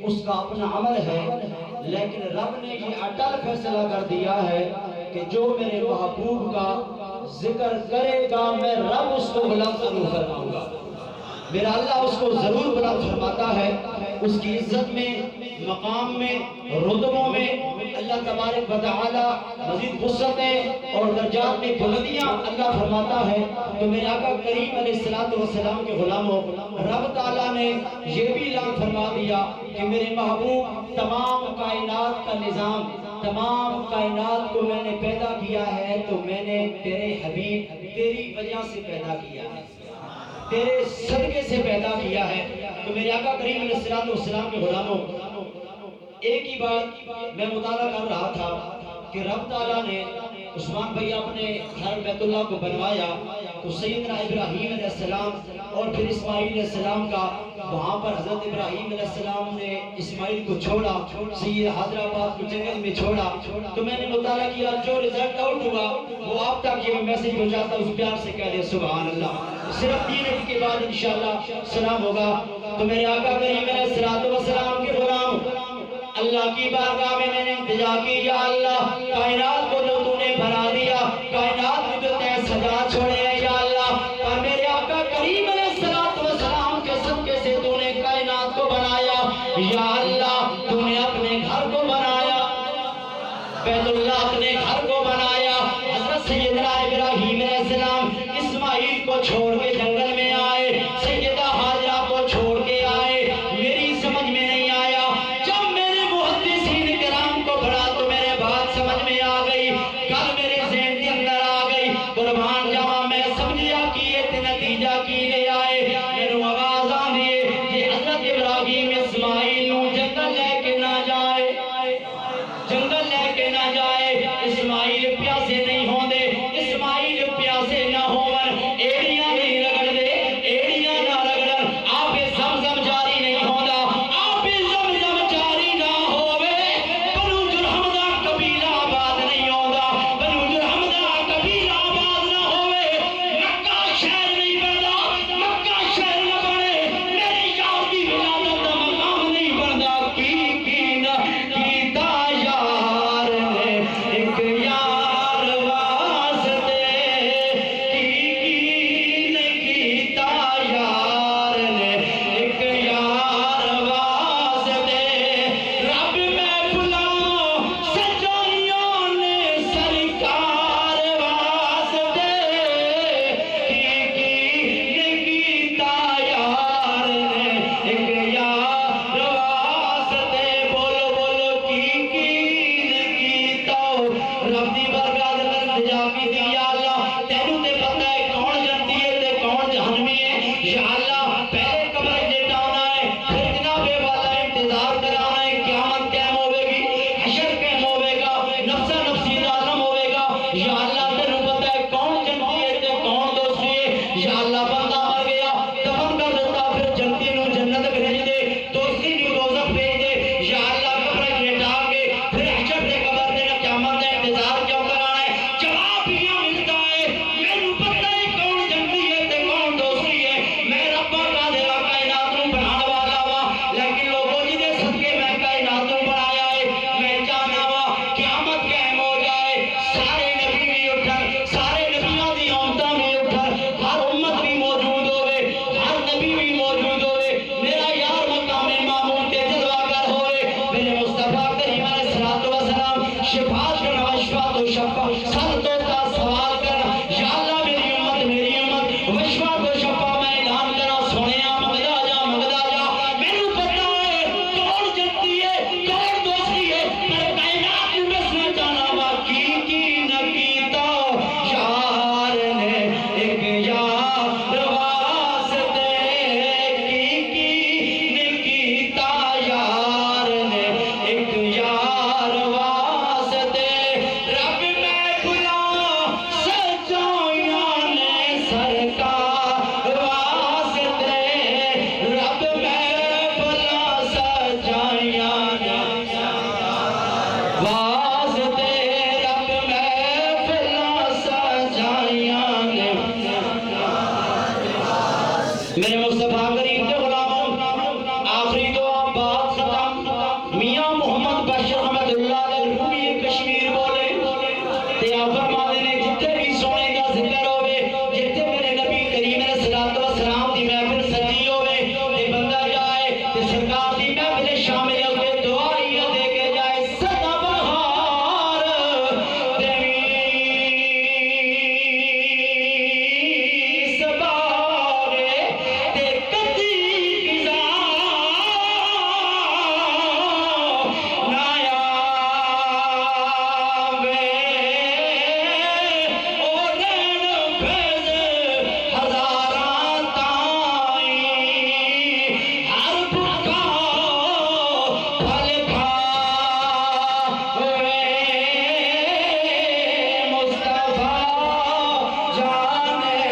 اس کا اپنا عمل ہے، لیکن رب نے یہ اٹل فیصلہ کر دیا ہے کہ جو میرے محبوب کا ذکر کرے گا میں رب اس کو بلند ضرور فرماؤں گا۔ میرا اللہ اس کو ضرور بلند فرماتا ہے، اس کی عزت میں، مقام میں، رتبوں میں اللہ تبارک و تعالی مزید وسعتیں اور درجات میں بلندیاں اللہ فرماتا ہے۔ تو میرے آقا کریم علیہ السلام کے غلاموں، رب تعالیٰ نے یہ بھی اعلان فرما دیا کہ میرے محبوب تمام کائنات کا نظام، تمام کائنات کو میں نے پیدا کیا ہے تو میں نے تیرے حبیب تیری وجہ سے پیدا کیا ہے، تیرے صدقے سے پیدا کیا ہے۔ تو میرے آقا کریم علیہ السلام کے غلاموں، ایک ہی بات میں مطالعہ کر رہا تھا کہ رب تعالیٰ نے عثمان بھائی اپنے گھر بیت اللہ کو بنوایا تو سیدنا ابراہیم علیہ السلام اور پھر اسماعیل علیہ السلام کا وہاں پر حضرت ابراہیم علیہ السلام نے اسماعیل کو چھوڑا، سید حیدرآباد کو جنگل میں چھوڑا۔ تو میں نے مطالعہ کیا، جو رزلٹ آؤٹ ہوا وہ آپ تک یہ میسیج پہنچاتا ہوں، اس پیار سے کہہ دے سبحان اللہ۔ صرف 3 منٹ کے بعد انشاءاللہ سلام ہوگا۔ تو میرے آقا کریم علیہ السلام کے غلام، اللہ کی بارگاہ میں نے التجا کی، یا اللہ کائنات کو جو تو نے بنا دیا، کائنات کو جو تے سجا چھوڑے ہیں یا اللہ، اور میرے آقا کریم علیہ السلام کے صدقے سے تو نے کائنات کو بنایا، یا اللہ تو نے اپنے گھر کو بنایا، بیت اللہ اپنے گھر کو بنایا۔ حضرت سیدنا ابراہیم علیہ السلام اسماعیل کو چھوڑ کے